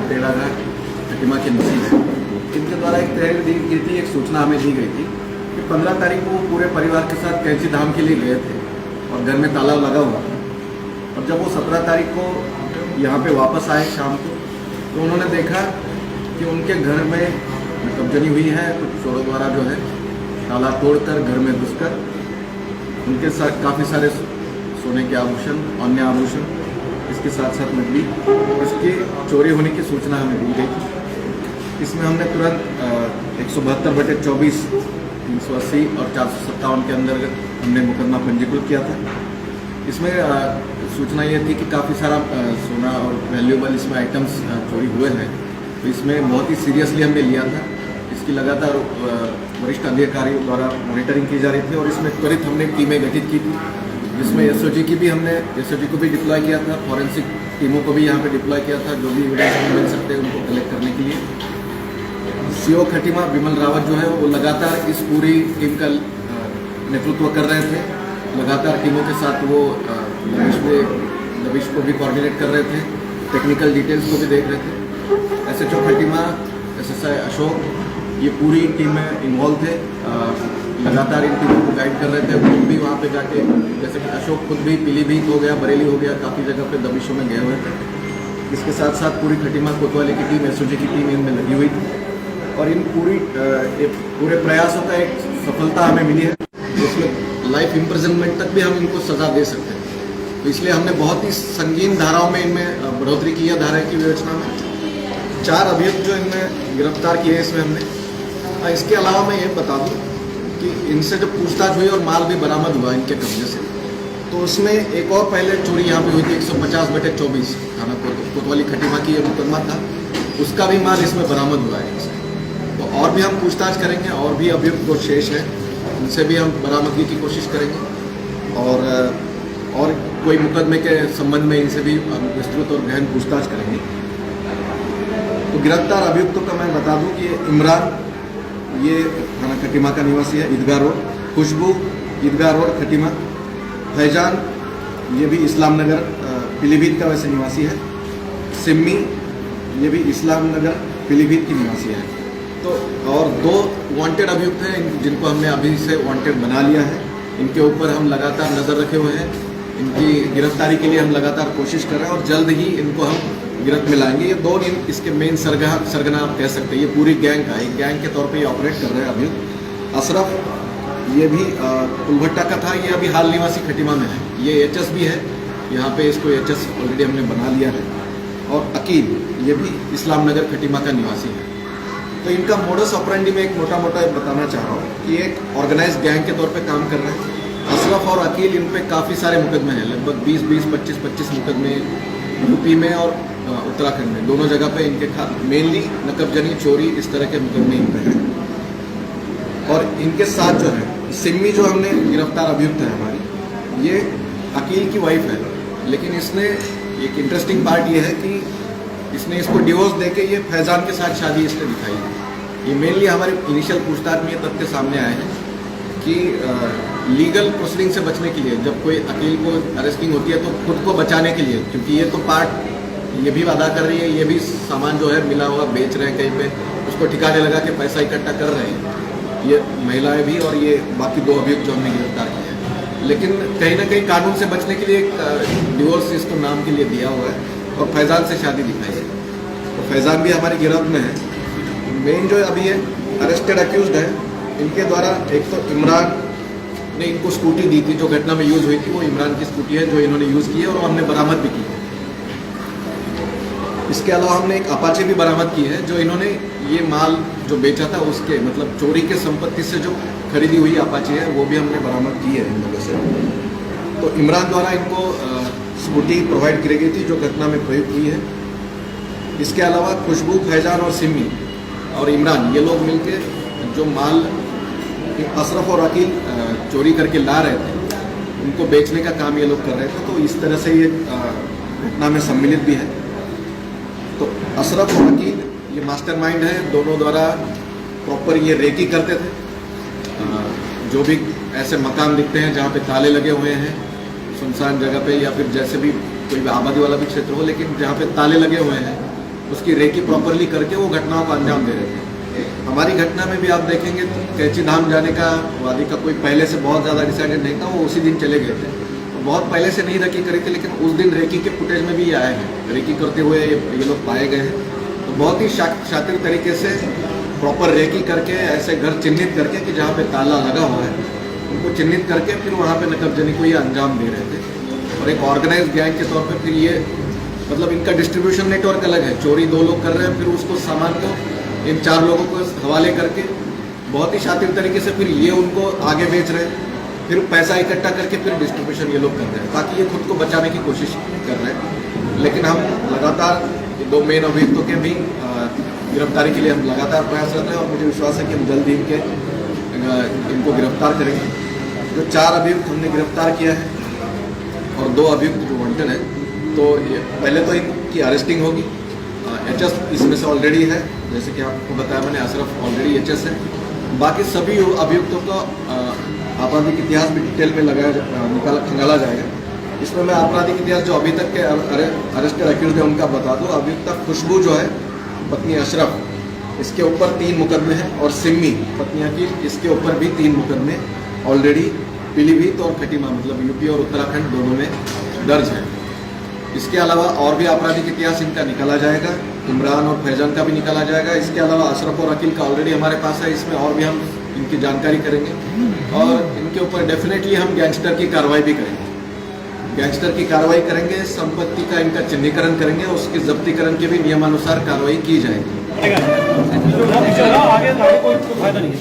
टेढ़ाघाट खटीमा के निवासी हैं। इनके द्वारा एक तहरीर दी गई थी, एक सूचना हमें दी गई थी कि 15 तारीख को वो पूरे परिवार के साथ कैंची धाम के लिए गए थे और घर में ताला लगा हुआ था। और जब वो 17 तारीख को यहाँ पे वापस आए शाम को, तो उन्होंने देखा कि उनके घर में कब्जनी हुई है, कुछ चोरों द्वारा जो है ताला तोड़कर घर में घुसकर उनके साथ काफ़ी सारे सोने के आभूषण, अन्य आभूषण, इसके साथ साथ नकली, इसकी चोरी होने की सूचना हमें दी गई थी। इसमें हमने तुरंत 172/24, 380 और 457 के अंतर्गत हमने मुकदमा पंजीकृत किया था। इसमें सूचना ये थी कि काफ़ी सारा सोना और वैल्यूएबल इसमें आइटम्स चोरी हुए हैं, तो इसमें बहुत ही सीरियसली हमने लिया था। इसकी लगातार वरिष्ठ अधिकारियों द्वारा मॉनिटरिंग की जा रही थी और इसमें त्वरित हमने टीमें गठित की थी, जिसमें एसओजी की भी हमने एसओजी को भी डिप्लॉय किया था, फॉरेंसिक टीमों को भी यहाँ पे डिप्लॉय किया था, जो भी एविडेंस मिल सकते हैं उनको कलेक्ट करने के लिए। सीओ खटीमा विमल रावत जो है वो लगातार इस पूरी टीम का नेतृत्व कर रहे थे। लगातार टीमों के साथ वो दबिश को भी कोऑर्डिनेट कर रहे थे, टेक्निकल डिटेल्स को भी देख रहे थे। एसएचओ खटीमा, एसएसआई अशोक, ये पूरी टीम में इन्वॉल्व थे, लगातार इन टीमों को गाइड कर रहे थे। खुद भी वहाँ पे जाके, जैसे कि अशोक खुद भी पीलीभीत हो गया, बरेली हो गया, काफ़ी जगह पे दबिशों में गए हुए थे। इसके साथ साथ पूरी खटीमा कोतवाली की टीम, एसओजी की टीम इनमें लगी हुई थी और इन पूरे प्रयासों का एक सफलता हमें मिली है, जिसमें लाइफ इम्प्रिजनमेंट तक भी हम इनको सज़ा दे सकते हैं। तो इसलिए हमने बहुत ही संगीन धाराओं में इनमें बढ़ोतरी की है। धारा की विवेचना में 4 अभियुक्त जो इनमें गिरफ्तार किए हैं इसमें हमने। इसके अलावा मैं ये बता दूं कि इनसे जब पूछताछ हुई और माल भी बरामद हुआ इनके कब्जे से, तो उसमें एक और पहले चोरी यहाँ पे हुई थी 150/24 थाना कोतवाली खटीमा की ये मुकदमा था, उसका भी माल इसमें बरामद हुआ है इनसे। तो और भी हम पूछताछ करेंगे, और भी अभियुक्त जो शेष है उनसे भी हम बरामदगी की कोशिश करेंगे और कोई मुकदमे के संबंध में इनसे भी विस्तृत और गहन पूछताछ करेंगे। तो गिरफ्तार अभियुक्तों का मैं बता दूं कि इमरान, ये थाना खटीमा का निवासी है, ईदगाह रोड। खुशबू, ईदगाह रोड खटीमा। फैजान, ये भी इस्लाम नगर पीलीभीत का वैसे निवासी है। सिम्मी, ये भी इस्लाम नगर पीलीभीत की निवासी है। तो और 2 वांटेड अभियुक्त हैं जिनको हमने अभी से वांटेड बना लिया है। इनके ऊपर हम लगातार नज़र रखे हुए हैं, इनकी गिरफ्तारी के लिए हम लगातार कोशिश कर रहे हैं और जल्द ही इनको हम गिरफ्त में लाएंगे। ये 2 इसके मेन सरगना आप कह सकते हैं। ये पूरी गैंग का, एक गैंग के तौर पे ये ऑपरेट कर रहे हैं अभियुक्त। अशरफ, ये भी पुलभट्टा का था, ये अभी हाल निवासी खटीमा में है। ये एचएस भी है, यहाँ पे इसको एचएस ऑलरेडी हमने बना लिया है। और अकील, ये भी इस्लाम नगर खटीमा का निवासी है। तो इनका मोडस ऑपरेंडी में एक मोटा बताना चाह रहा हूँ कि एक ऑर्गेनाइज गैंग के तौर पर काम कर रहे हैं। अशरफ और अकील, इन पे काफ़ी सारे मुकदमे हैं, लगभग 20, 25 मुकदमे यूपी में और उत्तराखंड में, दोनों जगह पे इनके मेनली नकबजनी, चोरी, इस तरह के मुकदमे इन पे हैं। और इनके साथ जो है सिम्मी, जो हमने गिरफ्तार अभियुक्त है हमारी, ये अकील की वाइफ है, लेकिन इसने एक इंटरेस्टिंग पार्ट ये है कि इसने इसको डिवोर्स देके ये फैजान के साथ शादी इसने दिखाई है। ये मेनली हमारे इनिशियल पूछताछ में ये तथ्य सामने आए हैं कि लीगल प्रोसीडिंग से बचने के लिए, जब कोई अकील को अरेस्टिंग होती है तो खुद को बचाने के लिए, क्योंकि ये तो पार्ट ये भी वादा कर रही है, ये भी सामान जो है मिला हुआ बेच रहे हैं कहीं पे, उसको ठिकाने लगा के पैसा इकट्ठा कर रहे हैं ये महिलाएं भी और ये बाकी 2 अभियुक्त जो हमने गिरफ्तार किए हैं। लेकिन कहीं ना कहीं कानून से बचने के लिए एक डिवोर्स इसको नाम के लिए दिया हुआ है और फैजान से शादी दिखाई है। तो फैजान भी हमारी गिरफ्त में है। मेन जो अभी है अरेस्टेड अक्यूज्ड है, इनके द्वारा एक तो इमरान ने इनको स्कूटी दी थी, जो घटना में यूज़ हुई थी वो इमरान की स्कूटी है जो इन्होंने यूज़ की है और हमने बरामद भी की है। इसके अलावा हमने एक अपाचे भी बरामद की है, जो इन्होंने ये माल जो बेचा था उसके मतलब चोरी के संपत्ति से जो खरीदी हुई अपाचे है वो भी हमने बरामद की है इन लोगों से। तो इमरान द्वारा इनको स्कूटी प्रोवाइड की गई थी जो घटना में प्रयुक्त हुई है। इसके अलावा खुशबू, फैजान और सिम्मी और इमरान, ये लोग मिलके जो माल अशरफ और अकील चोरी करके ला रहे थे उनको बेचने का काम ये लोग कर रहे थे। तो इस तरह से ये घटना में सम्मिलित भी है। तो अशरफ और अकील ये मास्टरमाइंड है, दोनों द्वारा प्रॉपर ये रेकी करते थे। जो भी ऐसे मकान दिखते हैं जहाँ पे ताले लगे हुए हैं सुनसान जगह पे, या फिर जैसे भी कोई आबादी वाला भी क्षेत्र हो लेकिन जहाँ पे ताले लगे हुए हैं उसकी रेकी प्रॉपरली करके वो घटनाओं को अंजाम दे रहे थे। हमारी घटना में भी आप देखेंगे तो कैंची धाम जाने का वादी का कोई पहले से बहुत ज़्यादा डिसाइडेड नहीं था, वो उसी दिन चले गए थे। तो बहुत पहले से नहीं रेकी करी थी, लेकिन उस दिन रेकी के फुटेज में भी ये आए हैं, रेकी करते हुए ये लोग पाए गए हैं। तो बहुत ही शातिर तरीके से प्रॉपर रेकी करके ऐसे घर चिन्हित करके कि जहाँ पे ताला लगा हुआ है उनको चिन्हित करके फिर वहाँ पे नकबजनी को ये अंजाम दे रहे थे। और एक ऑर्गेनाइज गैंग के तौर पे फिर ये मतलब इनका डिस्ट्रीब्यूशन नेटवर्क अलग है। चोरी 2 लोग कर रहे हैं, फिर उसको सामान को इन 4 लोगों को हवाले करके बहुत ही शातिर तरीके से फिर ये उनको आगे बेच रहे हैं, फिर पैसा इकट्ठा करके फिर डिस्ट्रीब्यूशन ये लोग कर रहे हैं ताकि ये खुद को बचाने की कोशिश कर रहे हैं। लेकिन हम लगातार 2 मेन अभियुक्तों के भी गिरफ्तारी के लिए हम लगातार प्रयासरत हैं और मुझे विश्वास है कि हम जल्द ही इनको गिरफ्तार करेंगे। जो 4 अभियुक्त हमने गिरफ्तार किया है और 2 अभियुक्त जो वांटेड है, तो पहले तो इनकी अरेस्टिंग होगी। एचएस इसमें से ऑलरेडी है, जैसे कि आपको बताया मैंने, अशरफ ऑलरेडी एचएस है। बाकी सभी अभियुक्तों को आपराधिक इतिहास भी डिटेल में खंगाला जाएगा। इसमें मैं आपराधिक इतिहास जो अभी तक के अरेस्टेड अक्यूज्ड है उनका बता दूँ। अभियुक्ता खुशबू जो है पत्नी अशरफ, इसके ऊपर 3 मुकदमे हैं और सिम्मी पत्नी अकील, इसके ऊपर भी 3 मुकदमे ऑलरेडी पीलीभीत और खटीमा मतलब यूपी और उत्तराखंड दोनों में दर्ज है। इसके अलावा और भी आपराधिक इतिहास इनका निकाला जाएगा, इमरान और फैजान का भी निकाला जाएगा। इसके अलावा अशरफ और अकील का ऑलरेडी हमारे पास है, इसमें और भी हम इनकी जानकारी करेंगे और इनके ऊपर डेफिनेटली हम गैंगस्टर की कार्रवाई भी करेंगे। गैंगस्टर की कार्रवाई करेंगे, संपत्ति का इनका चिन्हीकरण करेंगे, उसके जब्तीकरण के भी नियमानुसार कार्रवाई की जाएगी। आगे कोई फायदा नहीं है।